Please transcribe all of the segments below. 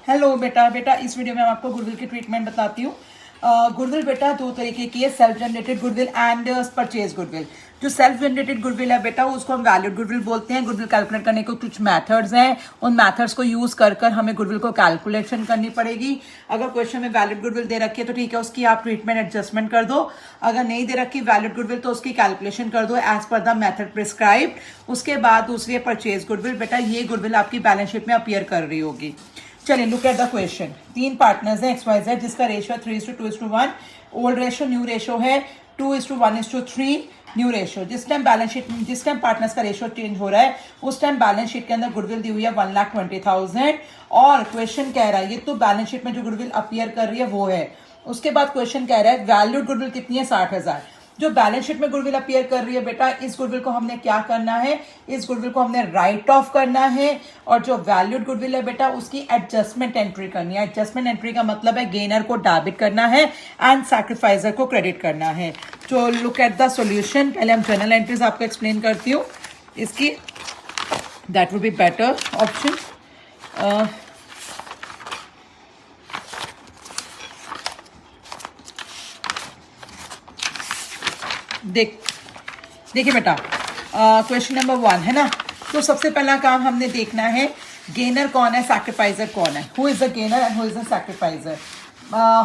Hello बेटा बेटा इस वीडियो में मैं आपको गुडविल की ट्रीटमेंट बताती हूँ। गुडविल बेटा दो तरीके की है, self generated goodwill and purchase goodwill. जो सेल्फ जनरेटेड गुडविल है बेटा उसको हम वैलिड गुडविल बोलते हैं। गुडविल कैलकुलेट करने को कुछ मेथड्स हैं, उन मेथड्स को यूज कर हमें गुडविल को कैलकुलेशन करनी पड़ेगी। अगर क्वेश्चन में वैलिड गुडविल दे रखी है तो ठीक है, उसकी आप ट्रीटमेंट एडजस्टमेंट कर दो। अगर नहीं दे रखी वैलिड गुडविल तो उसकी कैलकुलेशन कर दो as per the method prescribed. उसके बाद दूसरी है परचेज गुडविल। बेटा ये गुडविल आपकी बैलेंस शीट में अपीयर कर रही होगी। चलिए look at the question. 3 partners हैं XYZ जिसका ratio 3:2:1। Old ratio new ratio है 2:1:3 न्यू रेशियो। जिस टाइम पार्टनर्स का रेशियो चेंज हो रहा है उस टाइम बैलेंस शीट के अंदर गुडविल दी हुई है 1,20,000 और क्वेश्चन कह रहा है ये तो बैलेंस शीट में जो गुडविल अपीयर कर रही है वो है। उसके बाद क्वेश्चन कह रहा है वैल्यूड गुडविल कितनी है 60,000। जो बैलेंस शीट में गुडविल अपीयर कर रही है बेटा इस गुडविल को हमने क्या करना है, इस गुडविल को हमने राइट ऑफ करना है। और जो वैल्यूड गुडविल है बेटा उसकी एडजस्टमेंट एंट्री करनी है। एडजस्टमेंट एंट्री का मतलब है गेनर को डेबिट करना है एंड सैक्रिफाइजर को क्रेडिट करना है। तो लुक एट द सॉल्यूशन। पहले हम जर्नल एंट्रीज आपको एक्सप्लेन करती हूँ इसकी, that will be better option. देखिए बेटा क्वेश्चन नंबर 1 है ना, तो सबसे पहला काम हमने देखना है गेनर कौन है, सैक्रिफाइजर कौन है। Who is the gainer and who is the sacrificer.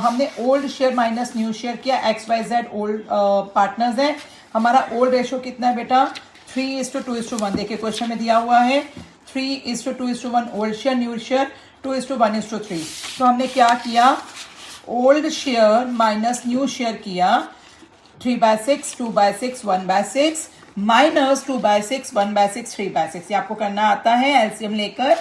हमने old share minus new share किया। XYZ ओल्ड पार्टनर्स है। हमारा ओल्ड रेशो कितना है बेटा 3:2:1। देखिए क्वेश्चन में दिया हुआ है 3:2:1 ओल्ड शेयर, न्यू शेयर 2:1:3। तो हमने क्या किया, old share minus new share किया 3/6, 2/6, 1/6 माइनस 2/6, 1/6, 3/6। ये आपको करना आता है एलसीएम लेकर।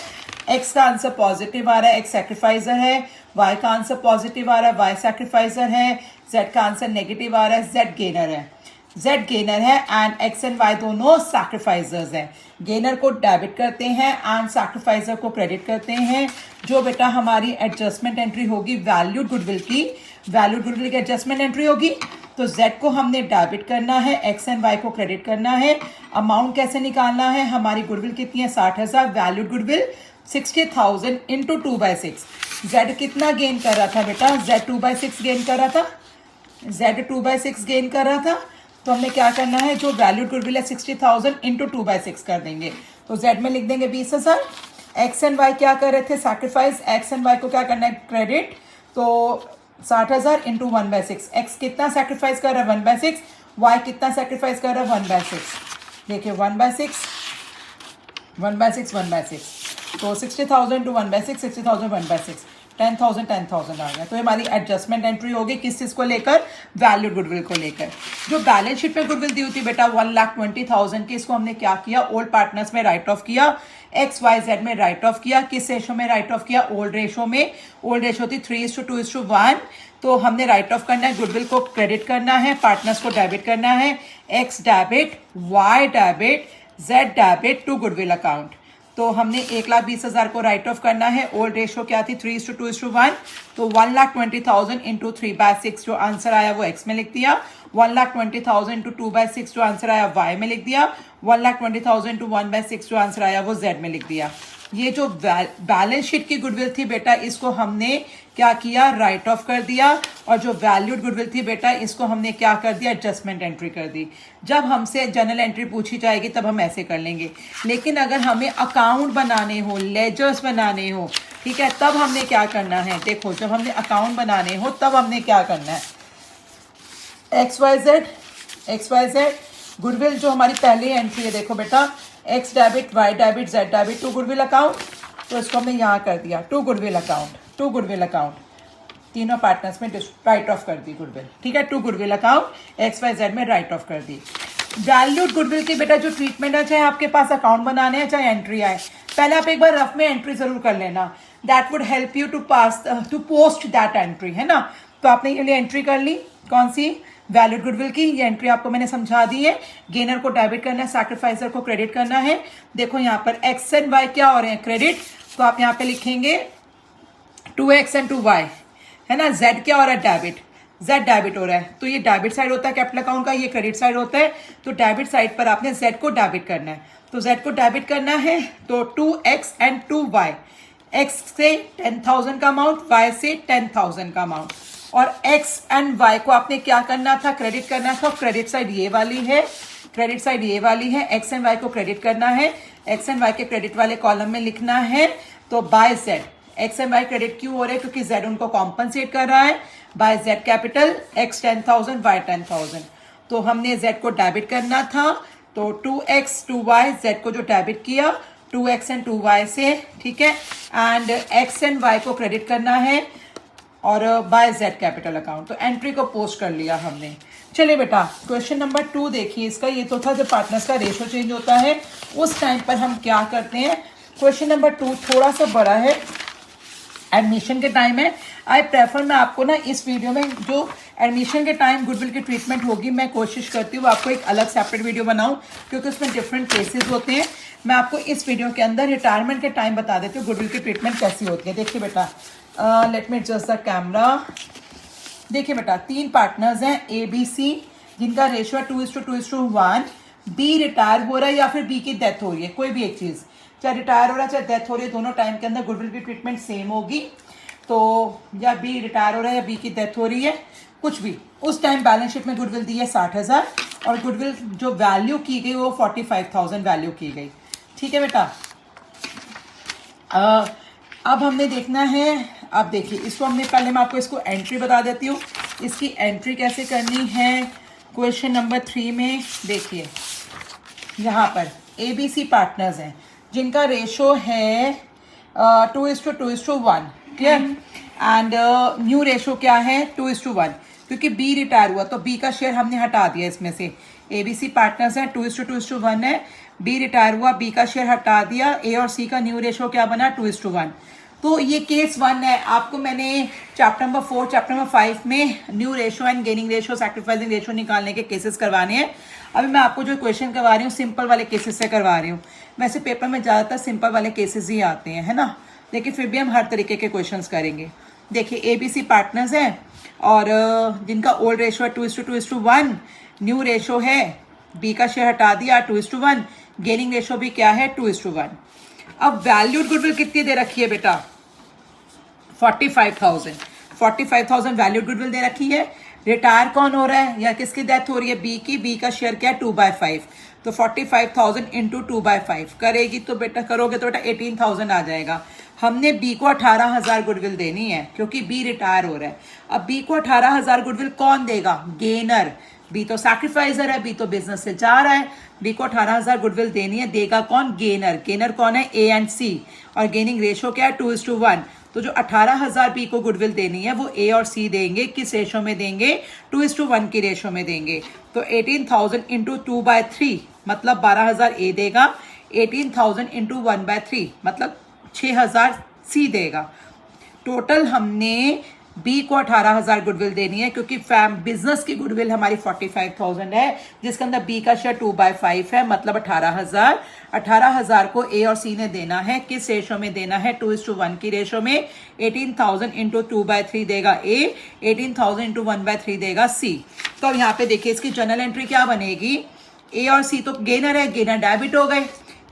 x का आंसर पॉजिटिव आ रहा है, x सैक्रिफाइजर है। y का आंसर पॉजिटिव आ रहा है, y सैक्रिफाइजर है। z का आंसर नेगेटिव आ रहा है, z गेनर है। z गेनर है एंड x एंड y दोनों सैक्रिफाइजर्स हैं। गेनर को डेबिट करते हैं एंड सैक्रिफाइजर को क्रेडिट करते हैं। जो बेटा हमारी एडजस्टमेंट एंट्री होगी वैल्यूड गुडविल की, वैल्यूड गुडविल की एडजस्टमेंट एंट्री होगी तो Z को हमने डेबिट करना है, X एंड Y को क्रेडिट करना है। अमाउंट कैसे निकालना है, हमारी गुडविल कितनी है 60,000, वैल्यूड गुडविल 60,000 इंटू 2/6। Z कितना गेन कर रहा था बेटा, Z 2/6 गेन कर रहा था, Z 2/6 गेन कर रहा था। तो हमने क्या करना है, जो वैल्यूड गुडविल है 60,000 इंटू 2/6 कर देंगे। तो Z में लिख देंगे 20,000। X एंड Y क्या कर रहे थे सैक्रिफाइस, X एंड Y को क्या करना है क्रेडिट। तो 60,000 इंटू 1/6। एक्स कितना सेक्रीफाइस कर रहा है 1/6, वाई कितना सेक्रीफाइस कर रहा है 1/6। देखिए 1/6 1/6 1/6, तो 60,000 टू 1/6, 60,000 1/6, 10,000 10,000 आ गया। तो हमारी एडजस्टमेंट एंट्री होगी किस चीज को लेकर, वैल्यूड गुडविल को लेकर। जो बैलेंस शीट में गुडविल दी हुई थी बेटा 1,20,000 की, इसको हमने क्या किया, ओल्ड पार्टनर्स में राइट ऑफ किया, XYZ में राइट ऑफ किया। किस रेशो में राइट ऑफ किया, ओल्ड रेशो में। ओल्ड रेशो थी 3:2:1। तो हमने राइट ऑफ करना है, गुडविल को क्रेडिट करना है, पार्टनर्स को डेबिट करना है। X debit, Y debit, Z debit to goodwill account. तो हमने 1,20,000 को राइट ऑफ करना है। ओल्ड रेशो क्या थी 3:2:1। तो 1,20,000 इंटू 3/6 जो आंसर आया वो X में लिख दिया। 1,20,000 इंटू 2/6 जो आंसर आया Y में लिख दिया। 1,20,000 इंटू 1/6 जो आंसर आया वो Z में लिख दिया। ये जो बैलेंस शीट की गुडविल थी बेटा इसको हमने क्या किया, राइट ऑफ कर दिया। और जो वैल्यूड गुडविल थी बेटा इसको हमने क्या कर दिया, एडजस्टमेंट एंट्री कर दी। जब हमसे जर्नल एंट्री पूछी जाएगी तब हम ऐसे कर लेंगे, लेकिन अगर हमें अकाउंट बनाने हो, लेजर्स बनाने हो, ठीक है, तब हमने क्या करना है। देखो जब हमने अकाउंट बनाने हो तब हमने क्या करना है, XYZ गुडविल जो हमारी पहली एंट्री है, देखो बेटा X debit, Y debit, Z debit to goodwill account. तो इसको हमने यहाँ कर दिया to goodwill account, to goodwill account. तीनों पार्टनर्स में राइट ऑफ कर दी गुडविल, ठीक है, टू गुडविल अकाउंट XYZ में राइट ऑफ कर दी। वैल्यूड गुडविल की बेटा जो ट्रीटमेंट है, चाहे आपके पास अकाउंट बनाने हैं चाहे एंट्री आए, पहले आप एक बार रफ में एंट्री जरूर कर लेना। That would help you to post that entry, है ना। तो आपने ये एंट्री कर ली, कौन सी, वैल्यूड गुडविल की। ये एंट्री आपको मैंने समझा दी है। गेनर को डेबिट करना है, सैक्रिफाइजर को क्रेडिट करना है। देखो यहाँ पर X एंड Y क्या हो रहे हैं, क्रेडिट। तो आप यहाँ पे लिखेंगे 2X एंड 2Y, है ना। Z क्या हो रहा है, डेबिट, Z डेबिट हो रहा है। तो ये डेबिट साइड होता है कैपिटल अकाउंट का, ये क्रेडिट साइड होता है। तो डेबिट साइड पर आपने Z को डेबिट करना है। तो Z को डेबिट करना है तो 2X एंड 2Y, एक्स से 10,000 का अमाउंट, वाई से 10,000 का अमाउंट, और एक्स एंड वाई को आपने क्या करना था, क्रेडिट करना था। क्रेडिट साइड ये वाली है, क्रेडिट साइड ये वाली है, एक्स एंड वाई को क्रेडिट करना है, एक्स एंड वाई के क्रेडिट वाले कॉलम में लिखना है। तो by Z, X and Y credit क्यों हो रहे हैं, क्योंकि जेड उनको कॉम्पनसेट कर रहा है। By Z capital, X 10,000 Y 10,000, तो हमने जेड को डेबिट करना था, तो 2x 2y, जेड को जो डेबिट किया 2x एंड 2y से, ठीक है, एंड x एंड y को क्रेडिट करना है और बाय जेड कैपिटल अकाउंट। तो एंट्री को पोस्ट कर लिया हमने। चलिए बेटा क्वेश्चन नंबर 2 देखिए, इसका ये तो था जब पार्टनर्स का रेशो चेंज होता है उस टाइम पर हम क्या करते हैं। क्वेश्चन नंबर 2 थोड़ा सा बड़ा है, एडमिशन के टाइम है। आई प्रेफर, मैं आपको ना इस वीडियो में जो एडमिशन के टाइम गुडविल की ट्रीटमेंट होगी, मैं कोशिश करती हूँ आपको एक अलग सेपरेट वीडियो बनाऊं, क्योंकि उसमें डिफरेंट केसेस होते हैं। मैं आपको इस वीडियो के अंदर रिटायरमेंट के टाइम बता देती हूँ गुडविल की ट्रीटमेंट कैसी होती है। देखिए बेटा, let me adjust the camera. देखिए बेटा, 3 पार्टनर्स हैं ए बी सी, जिनका रेशियो है 2:2:1। बी रिटायर हो रहा है या फिर बी की डेथ हो रही है, कोई भी एक चीज़, चाहे रिटायर हो रहा है चाहे डेथ हो रही है, दोनों टाइम के अंदर गुडविल की ट्रीटमेंट सेम होगी। तो या बी रिटायर हो रहा है या बी की डेथ हो रही है, कुछ भी, उस टाइम बैलेंस शीट में गुडविल दी है 60,000 और गुडविल जो वैल्यू की गई वो 45,000 वैल्यू की गई। ठीक है बेटा, अब हमने देखना है। अब देखिए इसको हमने, पहले मैं आपको इसको एंट्री बता देती हूँ, इसकी एंट्री कैसे करनी है। क्वेश्चन नंबर 3 में देखिए, यहाँ पर ए बी सी पार्टनर्स हैं जिनका रेशो है 2:2:1, क्लियर, एंड न्यू रेशो क्या है 2:1, क्योंकि बी रिटायर हुआ तो बी का शेयर हमने हटा दिया इसमें से। ए बी सी पार्टनर्स हैं, 2:2:1 है, बी रिटायर हुआ, बी का शेयर हटा दिया, ए और सी का न्यू रेशो क्या बना 2:1। तो ये केस 1 है। आपको मैंने चैप्टर नंबर 4, चैप्टर नंबर 5 में new ratio and gaining ratio, sacrificing ratio निकालने के केसेस करवाने हैं। अभी मैं आपको जो क्वेश्चन करवा रही हूँ सिंपल वाले केसेस से करवा रही हूँ। वैसे पेपर में ज़्यादातर सिंपल वाले केसेस ही आते हैं, है ना, लेकिन फिर भी हम हर तरीके के क्वेश्चंस करेंगे। देखिए ए बी सी पार्टनर्स हैं और जिनका ओल्ड रेशो है 2:2:1, न्यू रेशो है, बी का शेयर हटा दिया 2:1, गेनिंग रेशो भी क्या है 2:1। अब वैल्यूड गुडविल कितनी दे रखी है बेटा 45,000 वैल्यूड गुडविल दे रखी है। रिटायर कौन हो रहा है या किसकी डेथ हो रही है, बी की, बी का शेयर क्या है 2/5, तो 45,000 इंटू 2/5 करेगी तो बेटा, करोगे तो बेटा 18,000 आ जाएगा। हमने बी को 18,000 गुडविल देनी है क्योंकि बी रिटायर हो रहा है। अब बी को 18,000 गुडविल कौन देगा, गेनर। बी तो सैक्रिफाइजर है, बी तो बिजनेस से जा रहा है, बी को 18,000 गुडविल देनी है, देगा कौन, गेनर। गेनर कौन है, ए एंड सी, और गेनिंग रेशो क्या है 2:1। तो जो 18,000 बी को गुडविल देनी है वो ए और सी देंगे, किस रेशो में देंगे 2:1 की रेशो में देंगे। तो 18,000 इंटू 2/3 मतलब 12,000 ए देगा, 18,000 इंटू 1/3 मतलब 6,000 सी देगा। टोटल हमने बी को 18,000 गुडविल देनी है क्योंकि बिजनेस की गुडविल हमारी 45,000 है, जिसके अंदर बी का शेयर 2/5 है, मतलब 18,000। 18,000 को ए और सी ने देना है, किस रेशो में देना है 2:1 की रेशो में। 18,000 इंटू 2/3 देगा ए, 18,000 इंटू 1/3 देगा सी। तो अब यहाँ पे देखिए इसकी जनरल एंट्री क्या बनेगी, ए और सी तो गेनर है, गेनर डेबिट हो गए,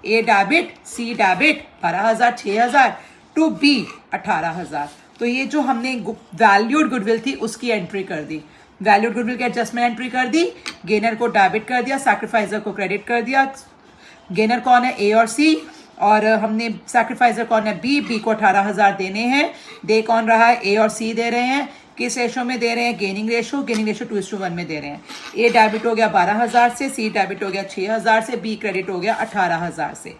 A debit C debit, 12,000 6,000 to B 18,000। तो ये जो हमने वैल्यूड गुडविल थी उसकी एंट्री कर दी, वैल्यूड गुडविल की एडजस्टमेंट एंट्री कर दी, गेनर को डेबिट कर दिया, सैक्रिफाइजर को क्रेडिट कर दिया। गेनर कौन है, ए और सी, और हमने सैक्रिफाइजर कौन है, बी। बी को 18,000 देने हैं, दे कौन रहा है, ए और सी दे रहे हैं, किस रेशो में दे रहे हैं, गेनिंग रेशो, गेनिंग रेशो 2:1 में दे रहे हैं। ए डेबिट हो गया 12,000 से, सी डेबिट हो गया 6,000 से, बी क्रेडिट हो गया 18,000 से।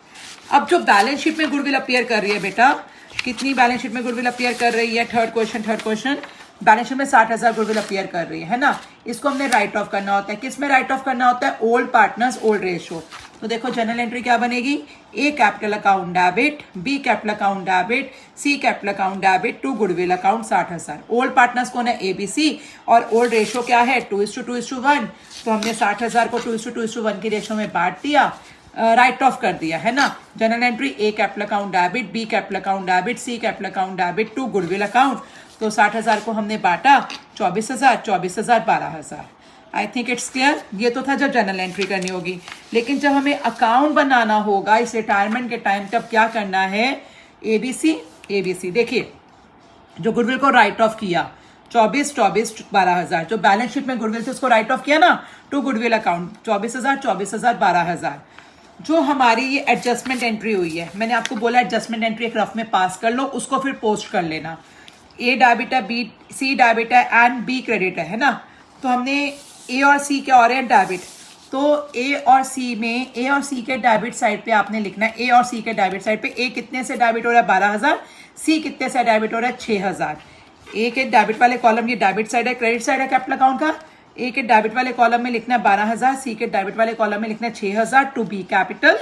अब जो बैलेंस शीट में गुडविल अपीयर कर रही है बेटा, कितनी बैलेंस शीट में गुडविल अपीयर कर रही है, थर्ड क्वेश्चन, बैलेंस शीट में 60,000 गुडविल अपीयर कर रही है ना। इसको हमने राइट ऑफ करना होता है, किस में राइट ऑफ करना होता है, ओल्ड पार्टनर्स ओल्ड रेशो। तो देखो जनरल एंट्री क्या बनेगी, A capital account debit, B capital account debit, C capital account debit to goodwill account 60,000। Old partners कौन है, ए बी सी, और ओल्ड रेशो क्या है 2:2:1। तो हमने 60,000 को 2:2:1 की रेशो में बांट दिया, राइट ऑफ कर दिया है ना। General entry A capital account debit, B capital account debit, C capital account debit to goodwill account. तो 60,000 को हमने बांटा, 24,000 12,000। I think it's clear. ये तो था जब जनरल एंट्री करनी होगी, लेकिन जब हमें अकाउंट बनाना होगा इस रिटायरमेंट के टाइम, तब क्या करना है, ए बी सी ABC। देखिए जो गुडविल को राइट ऑफ किया 12,000 जो बैलेंस शीट में गुडविल थे उसको राइट ऑफ किया ना टू गुडविल अकाउंट 24,000 12,000। जो हमारी ये एडजस्टमेंट एंट्री हुई है, मैंने आपको बोला एडजस्टमेंट एंट्री एक रफ में पास कर लो, उसको फिर पोस्ट कर लेना। ए डेबिट है, बी सी डेबिट है एंड बी क्रेडिट है ना। तो हमने ए और सी के और है डेबिट, तो ए और सी में ए और सी के डेबिट साइड पे आपने लिखना है, ए और सी के डेबिट साइड पे ए कितने से डेबिट हो रहा है 12,000, सी कितने से डेबिट हो रहा है 6,000। ए के डेबिट वाले कॉलम ये डेबिट साइड है, क्रेडिट साइड है कैपिटल अकाउंट का। ए के डेबिट वाले कॉलम में लिखना है 12,000, सी के डेबिट वाले कॉलम में लिखना है 6,000 to B capital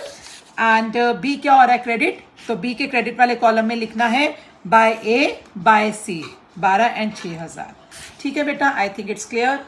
and B क्या हो रहा है क्रेडिट, तो बी के क्रेडिट वाले कॉलम में लिखना है by A by C 12 and 6,000। ठीक है बेटा, आई थिंक इट्स क्लियर।